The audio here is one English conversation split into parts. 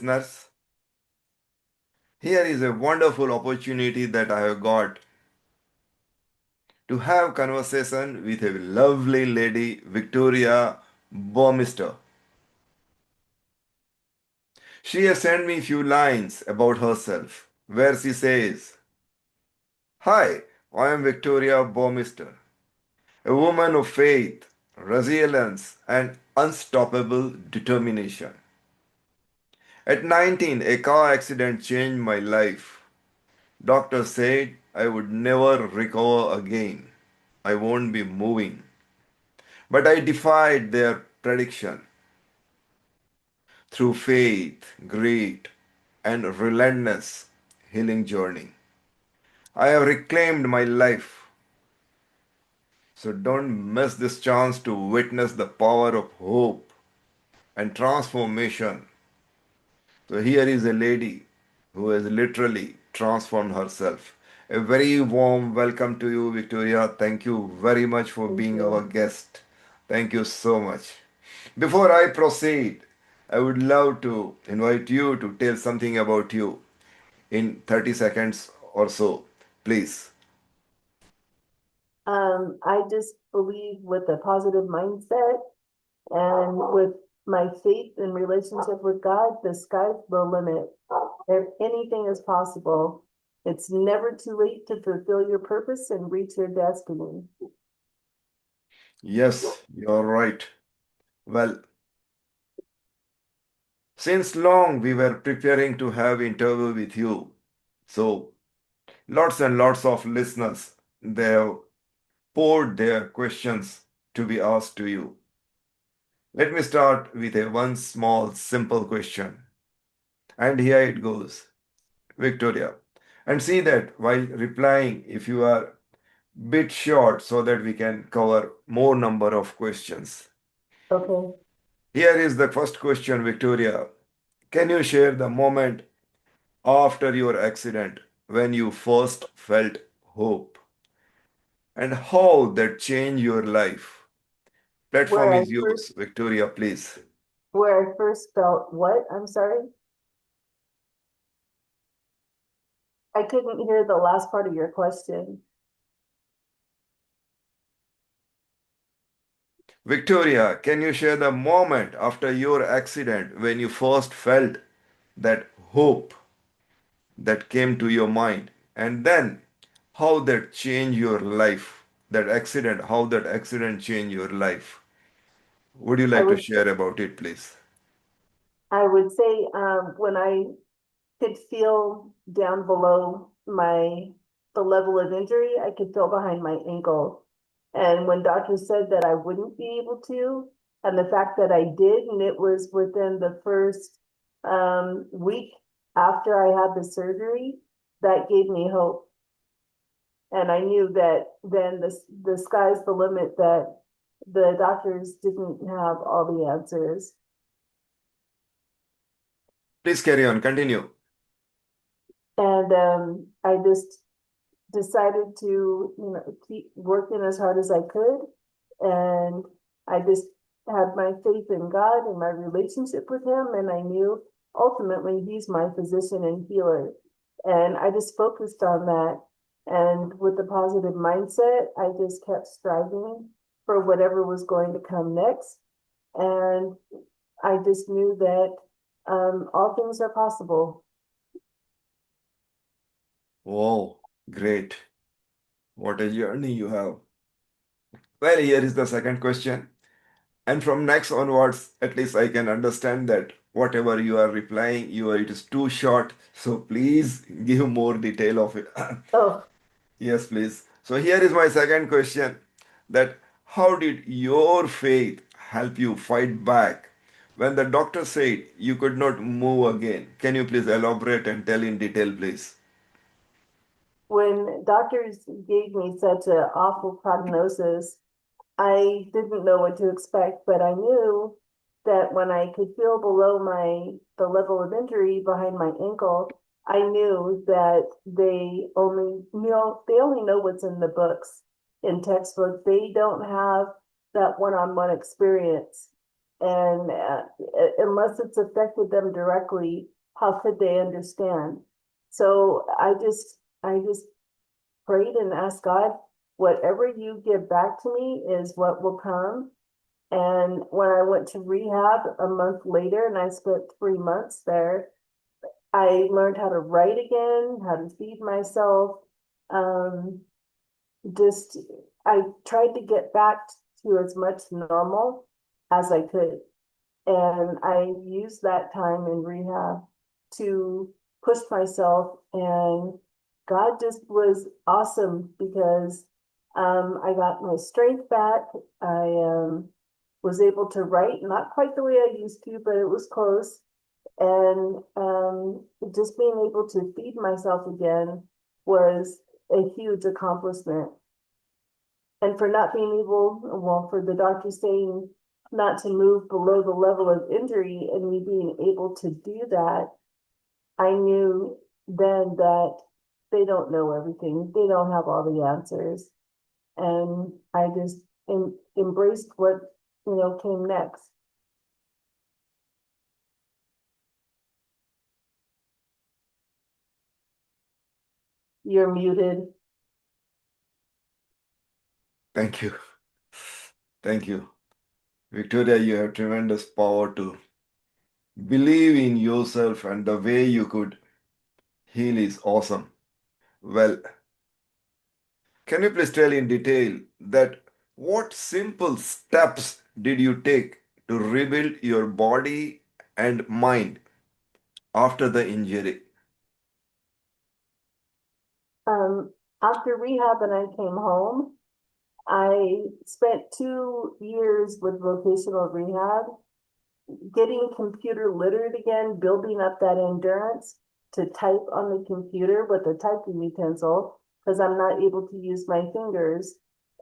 listeners. Here is a wonderful opportunity that I have got to have conversation with a lovely lady, Victoria Burmeister. She has sent me few lines about herself, where she says, "Hi, I am Victoria Burmeister, a woman of faith, resilience, and unstoppable determination. At 19, a car accident changed my life. Doctors said I would never recover again. I won't be moving. But I defied their prediction. Through faith, grit, and relentless healing journey, I have reclaimed my life. So don't miss this chance to witness the power of hope and transformation. So here is a lady who has literally transformed herself. A very warm welcome to you, Victoria. Thank you very much for Thank being our you. guest. Thank you so much. Before I proceed, I would love to invite you to tell something about you in 30 seconds or so. Please. I just believe with a positive mindset and with my faith and relationship with God, the sky's the limit. If anything is possible, it's never too late to fulfill your purpose and reach your destiny. Yes, you're right. Well, since long we were preparing to have interview with you. So lots and lots of listeners, they have poured their questions to be asked to you. Let me start with a one small simple question. And here it goes, Victoria. And see that while replying, if you are bit short so that we can cover more number of questions. Okay. Here is the first question, Victoria. Can you share the moment after your accident when you first felt hope and how that changed your life? Platform Where I is first yours, Victoria, please. where I first felt what? I'm sorry. I couldn't hear the last part of your question. Victoria, can you share the moment after your accident when you first felt that hope that came to your mind? And then how that changed your life? That accident, how that accident changed your life? Would you I like to would share about it, please? I would say when I could feel down below the level of injury, I could feel behind my ankle. And when doctors said that I wouldn't be able to, and the fact that I did, and it was within the first week after I had the surgery, that gave me hope. And I knew that then the sky's the limit, that the doctors didn't have all the answers. Please carry on, continue. And I just decided to, keep working as hard as I could. And I just had my faith in God and my relationship with Him. And I knew ultimately He's my physician and healer. And I just focused on that. And with the positive mindset, I just kept striving for whatever was going to come next. And I just knew that all things are possible. Oh, great. What a journey you have. Well, here is the second question. And from next onwards, at least I can understand that whatever you are replying, it is too short. So please give more detail of it. Oh, Yes, please. So here is my second question, that how did your faith help you fight back when the doctor said you could not move again? Can you please elaborate and tell in detail, please? when doctors gave me such an awful prognosis, I didn't know what to expect, but I knew that when I could feel below the level of injury behind my ankle, I knew that they only know what's in the books, in textbooks. They don't have that one-on-one experience. And unless it's affected them directly, how could they understand? So I just prayed and asked God, whatever you give back to me is what will come. And when I went to rehab a month later, and I spent 3 months there, I learned how to write again, how to feed myself. Um, just I tried to get back to as much normal as I could. And I used that time in rehab to push myself. And God just was awesome because I got my strength back. I was able to write, not quite the way I used to, but it was close. And just being able to feed myself again was a huge accomplishment. And for not being able, well, for the doctor saying not to move below the level of injury and me being able to do that, I knew then that they don't know everything. They don't have all the answers. And I just embraced what, came next. You're muted. Thank you. Thank you. Victoria, you have tremendous power to believe in yourself, and the way you could heal is awesome. Well, can you please tell in detail that what simple steps did you take to rebuild your body and mind after the injury? Um, After rehab and I came home, I spent 2 years with vocational rehab, getting computer literate again, building up that endurance to type on the computer with a typing utensil because I'm not able to use my fingers.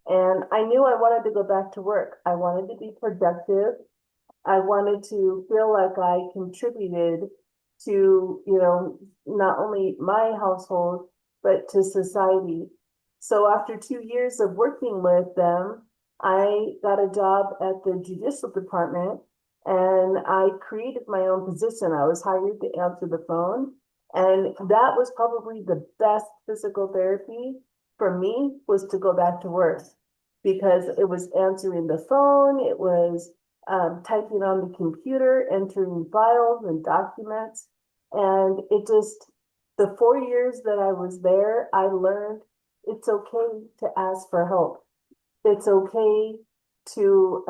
And I knew I wanted to go back to work. I wanted to be productive. I wanted to feel like I contributed to, not only my household, but to society. So after 2 years of working with them, I got a job at the judicial department and I created my own position. I was hired to answer the phone. And that was probably the best physical therapy for me was to go back to work because it was answering the phone, it was typing on the computer, entering files and documents. And the 4 years that I was there, I learned it's okay to ask for help. It's okay to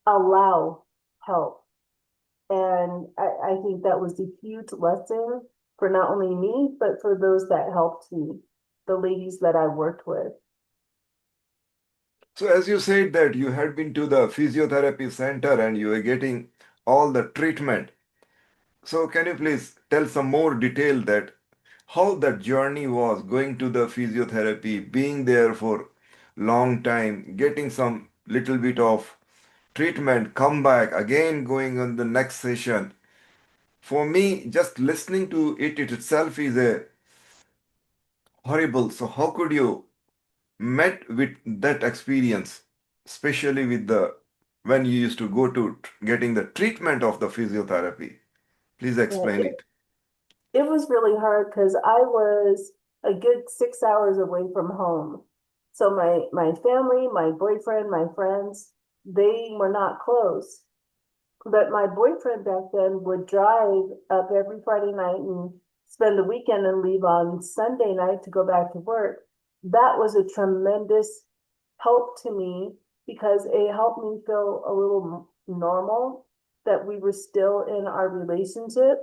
allow help. And I think that was a huge lesson for not only me, but for those that helped me, the ladies that I worked with. So, as you said that you had been to the physiotherapy center and you were getting all the treatment. So, can you please tell some more detail that how that journey was going to the physiotherapy, being there for long time, getting some little bit of treatment, come back again, going on the next session. For me, just listening to it itself is a horrible. So, how could you met with that experience, especially with the when you used to go to getting the treatment of the physiotherapy? Please Yeah, explain it. it was really hard because I was a good 6 hours away from home. So my family, my boyfriend, my friends, they were not close. But my boyfriend back then would drive up every Friday night and spend the weekend and leave on Sunday night to go back to work. That was a tremendous help to me because it helped me feel a little normal that we were still in our relationship.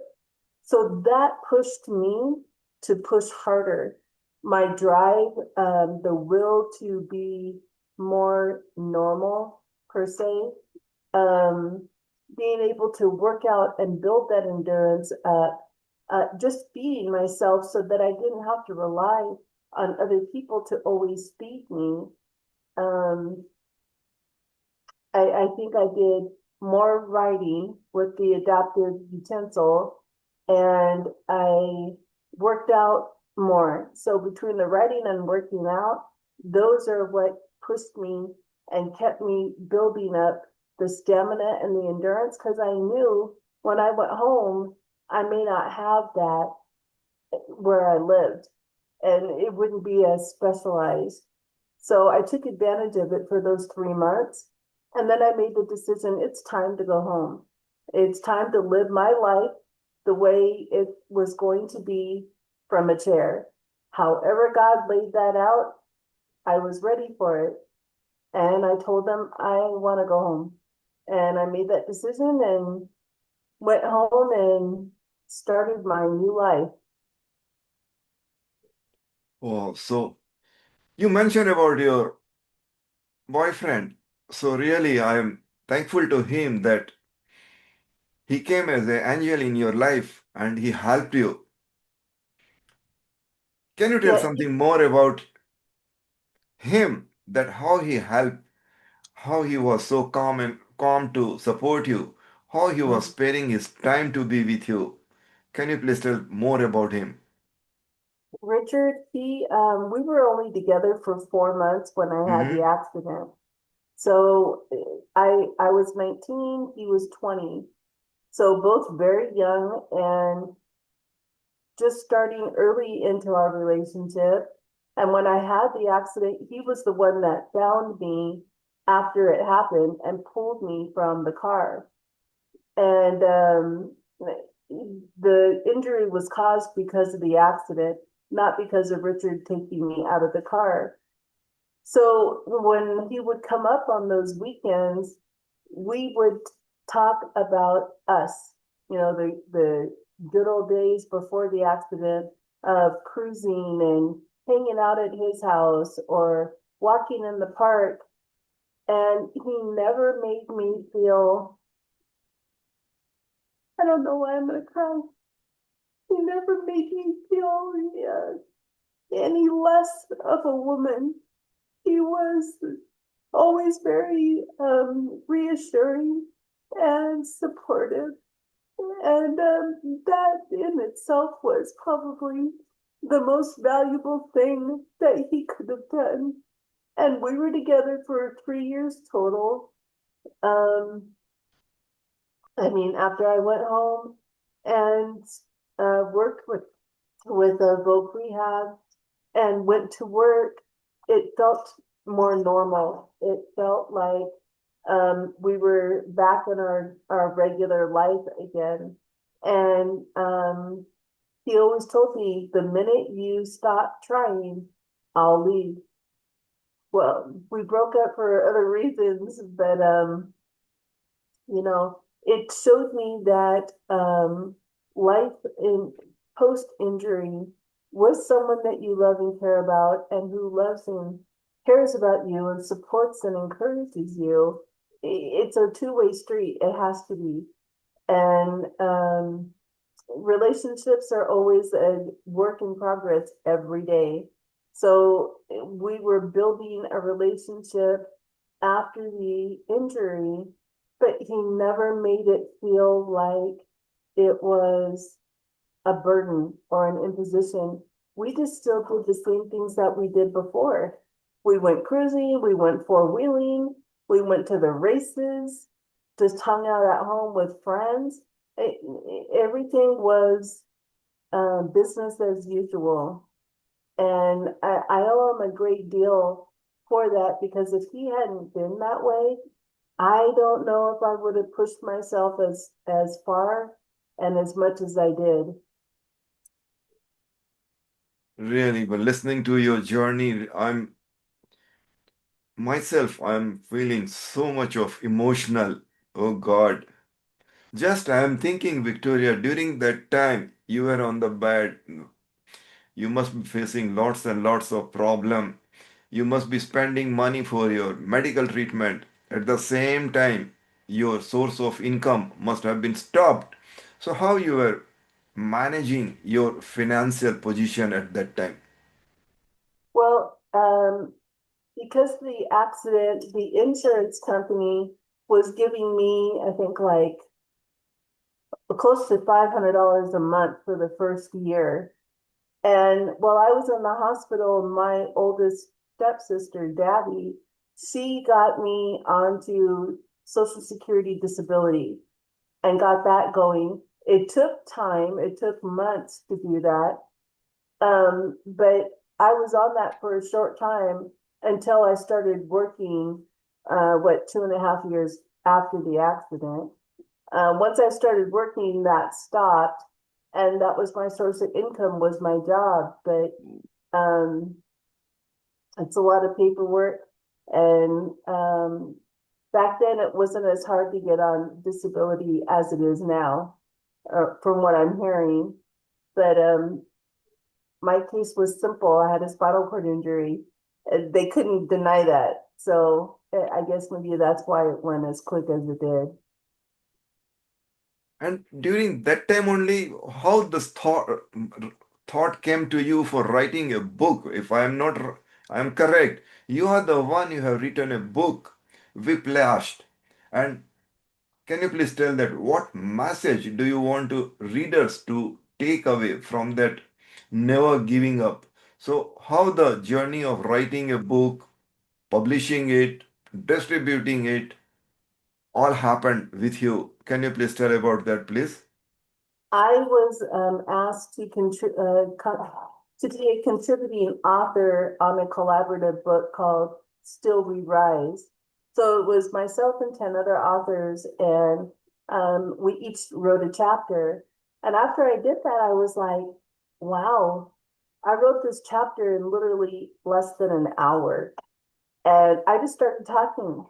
So that pushed me to push harder. My drive, the will to be more normal per se, um, being able to work out and build that endurance, just being myself so that I didn't have to rely on other people to always feed me. Um, I think I did more writing with the adaptive utensil and I worked out more. So between the writing and working out, those are what pushed me and kept me building up the stamina and the endurance because I knew when I went home, I may not have that where I lived and it wouldn't be as specialized. So I took advantage of it for those 3 months. And then I made the decision it's time to go home. It's time to live my life the way it was going to be from a chair. However, God laid that out, I was ready for it. And I told them I want to go home. And I made that decision and went home and started my new life. Oh, so you mentioned about your boyfriend. So really, I am thankful to him that he came as an angel in your life and he helped you. Can you tell Yeah, something more about him, that how he helped, how he was so calm to support you, how he was sparing his time to be with you? Can you please tell more about him? Richard, we were only together for 4 months when I had the Hmm. accident. So I was 19, he was 20. So both very young and just starting early into our relationship. And when I had the accident, he was the one that found me after it happened and pulled me from the car. And the injury was caused because of the accident, not because of Richard taking me out of the car. So when he would come up on those weekends, we would talk about us, the good old days before the accident of cruising and hanging out at his house or walking in the park. And he never made me feel, I don't know why I'm going to cry. He never made me feel any less of a woman. He was always very reassuring and supportive. And that in itself was probably the most valuable thing that he could have done. And we were together for 3 years total. Um, I mean, after I went home and worked with a voc rehab and went to work, it felt more normal. It felt like we were back in our regular life again. And he always told me the minute you stop trying, I'll leave. Well, we broke up for other reasons, but it showed me that life in post injury with someone that you love and care about and who loves and cares about you and supports and encourages you, it's a two-way street. It has to be. And relationships are always a work in progress every day. So we were building a relationship after the injury, but he never made it feel like it was a burden or an imposition. We just still did the same things that we did before. We went cruising, we went four-wheeling, we went to the races, just hung out at home with friends. Everything was business as usual. And I owe him a great deal for that because if he hadn't been that way, I don't know if I would have pushed myself as far and as much as I did. Really, but listening to your journey, I'm feeling so much of emotional. Oh God. Just I'm thinking, Victoria, during that time you were on the bed, you must be facing lots and lots of problem. You must be spending money for your medical treatment. At the same time, your source of income must have been stopped. So how you were managing your financial position at that time? Well, because of the accident, the insurance company was giving me, I think, like close to $500 a month for the first year. And while I was in the hospital, my oldest stepsister, Dabby, she got me onto Social Security disability and got that going. It took time, it took months to do that. But I was on that for a short time until I started working, 2.5 years after the accident. Once I started working, that stopped, and that was my source of income was my job. But um, it's a lot of paperwork, and back then it wasn't as hard to get on disability as it is now, from what I'm hearing. But my case was simple. I had a spinal cord injury. They couldn't deny that. So I guess maybe that's why it went as quick as it did. And during that time only, how this thought came to you for writing a book? If I am not, I am correct. You are the one, you have written a book, Whiplashed. And can you please tell that what message do you want to readers to take away from that never giving up? So how the journey of writing a book, publishing it, distributing it, all happened with you. Can you please tell about that, please? I was asked to to be a contributing author on a collaborative book called Still We Rise. So it was myself and 10 other authors, and we each wrote a chapter. And after I did that, I was like, wow, I wrote this chapter in literally less than an hour. And I just started talking.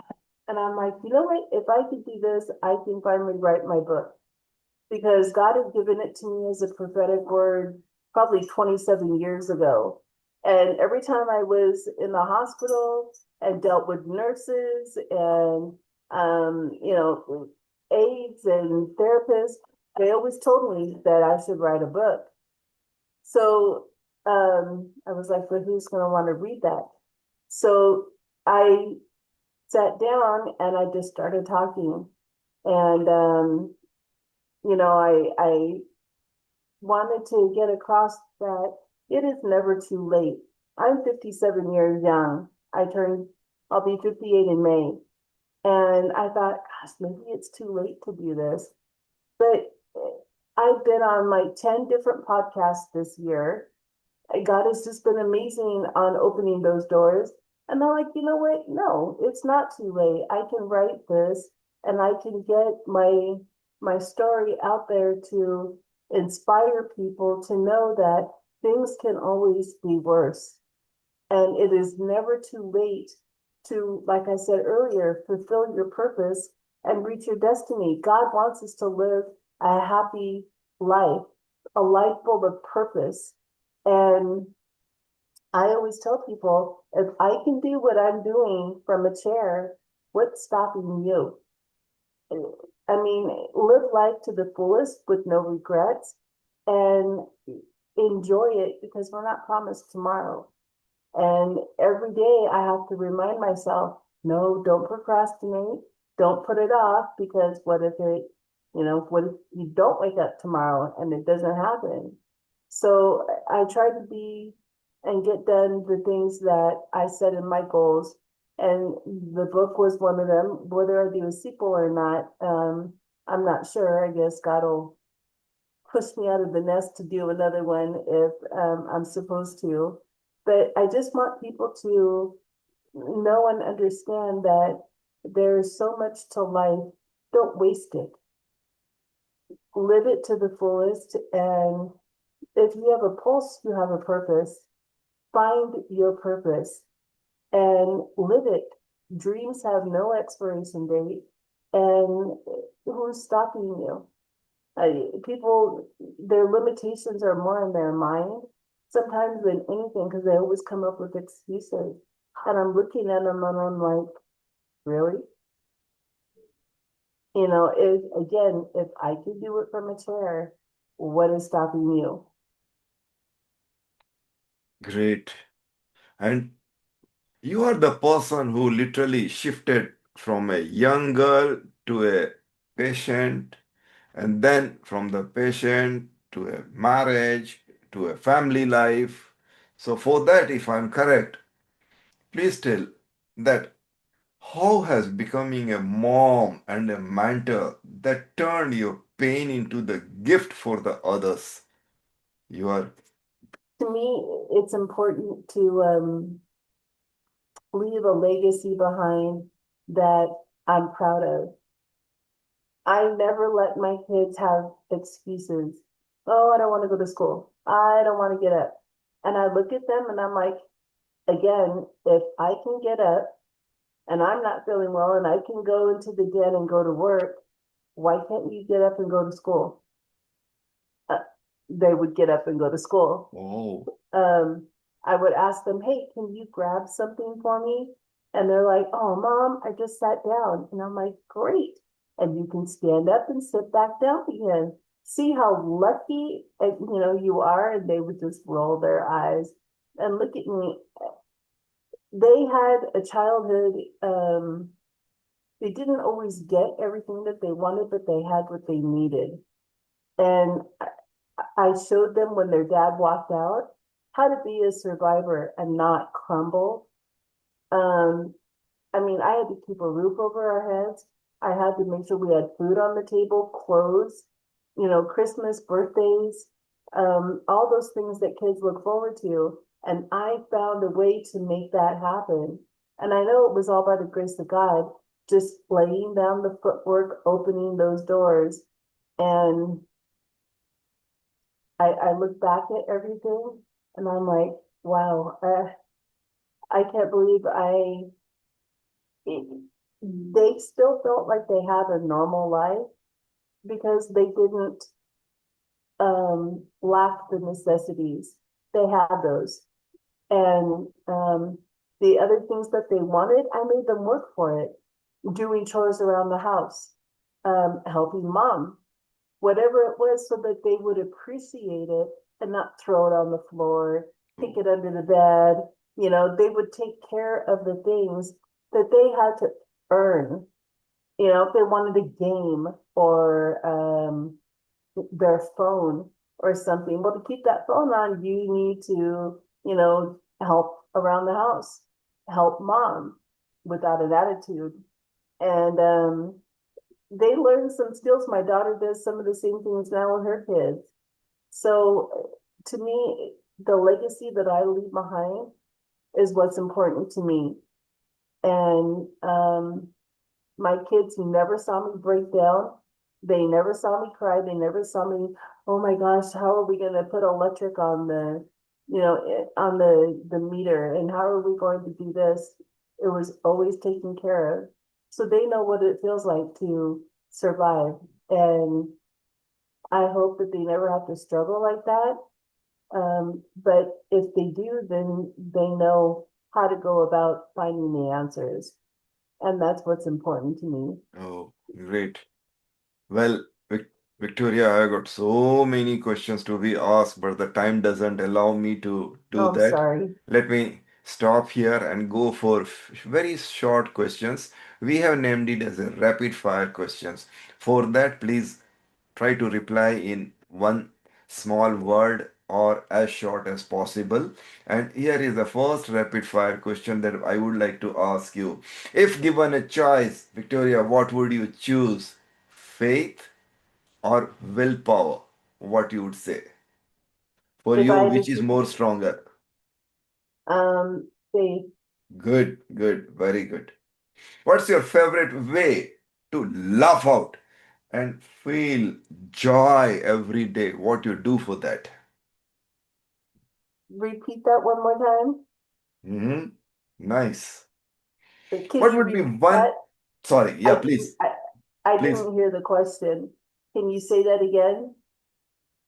And I'm like, you know what? If I could do this, I can finally write my book because God had given it to me as a prophetic word probably 27 years ago. And every time I was in the hospital and dealt with nurses and, aides and therapists, they always told me that I should write a book. So I was like, but who's going to want to read that? So I sat down and I just started talking. And I wanted to get across that it is never too late. I'm 57 years young. I'll be 58 in May. And I thought, gosh, maybe it's too late to do this. But I've been on like 10 different podcasts this year. God has just been amazing on opening those doors. And they're like, you know what? No, it's not too late. I can write this and I can get my story out there to inspire people to know that things can always be worse. And it is never too late to, like I said earlier, fulfill your purpose and reach your destiny. God wants us to live a happy life, a life full of purpose. And I always tell people, if I can do what I'm doing from a chair, what's stopping you? I mean, live life to the fullest with no regrets and enjoy it because we're not promised tomorrow. And every day I have to remind myself, no, don't procrastinate. Don't put it off because what if you don't wake up tomorrow and it doesn't happen? So I try to be and get done the things that I set in my goals. And the book was one of them. Whether I do a sequel or not, I'm not sure. I guess God will push me out of the nest to do another one if I'm supposed to. But I just want people to know and understand that there's so much to life. Don't waste it. Live it to the fullest. And if you have a pulse, you have a purpose. Find your purpose and live it. Dreams have no expiration date. And who's stopping you? People, their limitations are more in their mind sometimes than anything because they always come up with excuses. And I'm looking at them and I'm like, really? If I could do it from a chair, what is stopping you? Great. And you are the person who literally shifted from a young girl to a patient, and then from the patient to a marriage to a family life. So, for that, if I'm correct, please tell that How has becoming a mom and a mentor that turned your pain into the gift for the others? You are, To me, it's important to leave a legacy behind that I'm proud of. I never let my kids have excuses. Oh, I don't want to go to school. I don't want to get up. And I look at them and I'm like, again, if I can get up and I'm not feeling well and I can go into the den and go to work, why can't you get up and go to school? Uh, they would get up and go to school. oh, um, I would ask them, hey, can you grab something for me? And they're like, oh, mom, I just sat down. And I'm like, great. And you can stand up and sit back down again. See how lucky you are. And they would just roll their eyes and look at me. They had a childhood. They didn't always get everything that they wanted, but they had what they needed. And I showed them when their dad walked out how to be a survivor and not crumble. Um, I mean, I had to keep a roof over our heads. I had to make sure we had food on the table, clothes, Christmas, birthdays, all those things that kids look forward to. And I found a way to make that happen. And I know it was all by the grace of God, just laying down the footwork, opening those doors. And I look back at everything and I'm like, wow, I can't believe it, they still felt like they had a normal life because they didn't lack the necessities. They had those. And the other things that they wanted, I made them work for it, doing chores around the house, helping mom, whatever it was, so that they would appreciate it and not throw it on the floor, kick oh, it under the bed. They would take care of the things that they had to earn. If they wanted a game or their phone or something, well, to keep that phone on, you need to, help around the house, help mom without an attitude. And they learn some skills. My daughter does some of the same things now with her kids. So to me, the legacy that I leave behind is what's important to me. And my kids never saw me break down. They never saw me cry. They never saw me, oh my gosh, how are we going to put electric on on the meter? And how are we going to do this? It was always taken care of. So they know what it feels like to survive. And I hope that they never have to struggle like that. But if they do, then they know how to go about finding the answers. And that's what's important to me. oh, great. Well, Victoria, I got so many questions to be asked, but the time doesn't allow me to do Oh, I'm that. sorry. Let me stop here and go for very short questions. We have named it as a rapid fire questions. For that, please try to reply in one small word or as short as possible. And here is the first rapid fire question that I would like to ask you. If given a choice, Victoria, what would you choose? Faith or willpower? What you would say? For If you, I had to which is more choose, stronger? faith, Good, good, very good. What's your favorite way to laugh out and feel joy every day? What you do for that? repeat that one more time. Hmm. Nice. Can What you would be repeat that? one? Sorry, I yeah, didn't, please, I, I please. didn't hear the question. Can you say that again?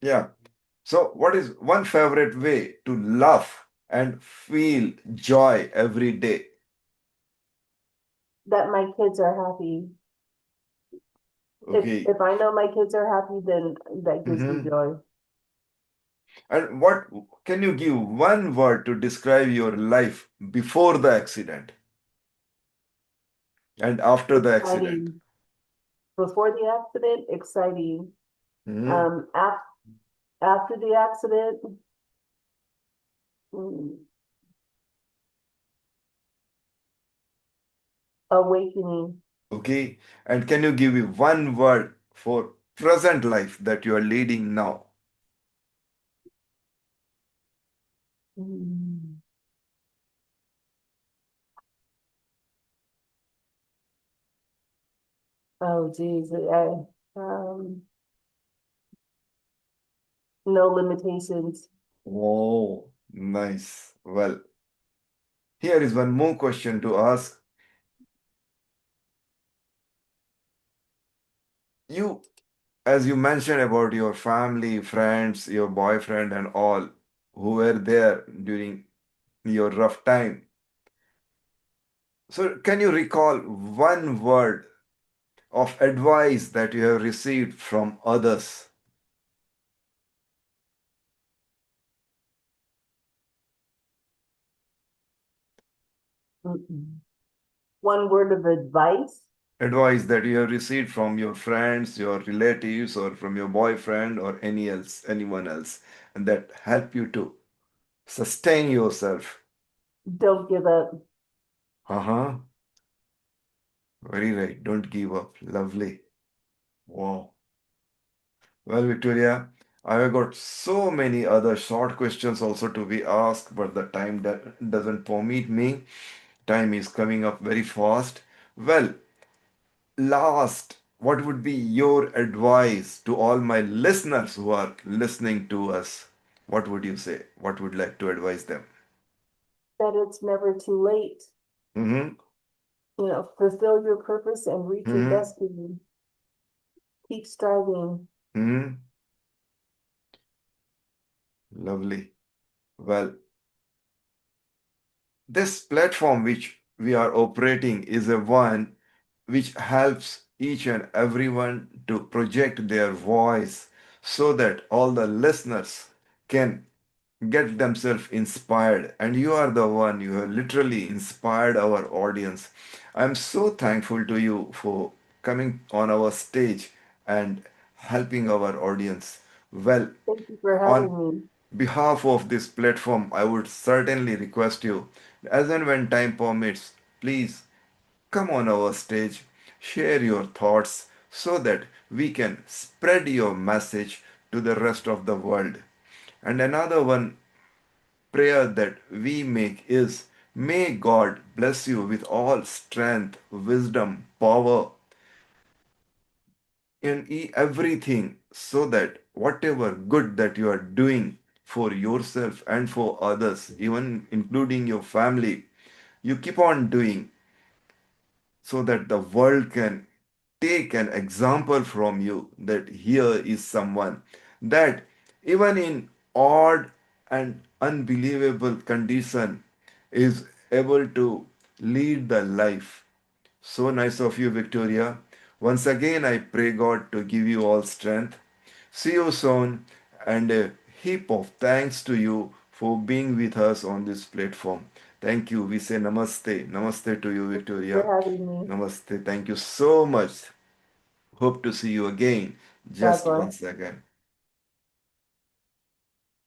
Yeah. So, what is one favorite way to laugh and feel joy every day? That my kids are happy. If Okay. if I know my kids are happy, then that gives me Hmm. joy. And what can you give one word to describe your life before the accident and after the accident? Exciting. Before the accident, exciting. Hmm. Um, af after the accident, mm, Awakening. Okay. And can you give me one word for present life that you are leading now? Mm. Oh, geez. No limitations. Oh, nice. Well, here is one more question to ask. You, as you mentioned about your family, friends, your boyfriend, and all who were there during your rough time. So, can you recall one word of advice that you have received from others? Mm-mm. One word of advice. Advice that you have received from your friends, your relatives, or from your boyfriend, or anyone else, and that help you to sustain yourself. Don't give up. Uh-huh. Very right. Don't give up. Lovely. Wow. Well, Victoria, I have got so many other short questions also to be asked, but the time that doesn't permit me. Time is coming up very fast. Well, last, what would be your advice to all my listeners who are listening to us? What would you say? What would you like to advise them? That it's never too late. Mm-hmm. Fulfill your purpose and reach your Mm-hmm. destiny. Keep striving. Mm-hmm. Lovely. Well, this platform which we are operating is a one which helps each and everyone to project their voice so that all the listeners can get themselves inspired. And you are the one, you have literally inspired our audience. I'm so thankful to you for coming on our stage and helping our audience. Well, Thank you for on having me. behalf of this platform, I would certainly request you, as and when time permits, please come on our stage, share your thoughts so that we can spread your message to the rest of the world. And another one prayer that we make is, may God bless you with all strength, wisdom, power in everything so that whatever good that you are doing for yourself and for others, even including your family, you keep on doing so that the world can take an example from you that here is someone that even in odd and unbelievable condition is able to lead the life. So nice of you, Victoria. Once again, I pray God to give you all strength. See you soon, and a heap of thanks to you for being with us on this platform. Thank you. We say namaste. Namaste to you, Thank you for Victoria. having me. Namaste. Thank you so much. Hope to see you again God just bless. once again.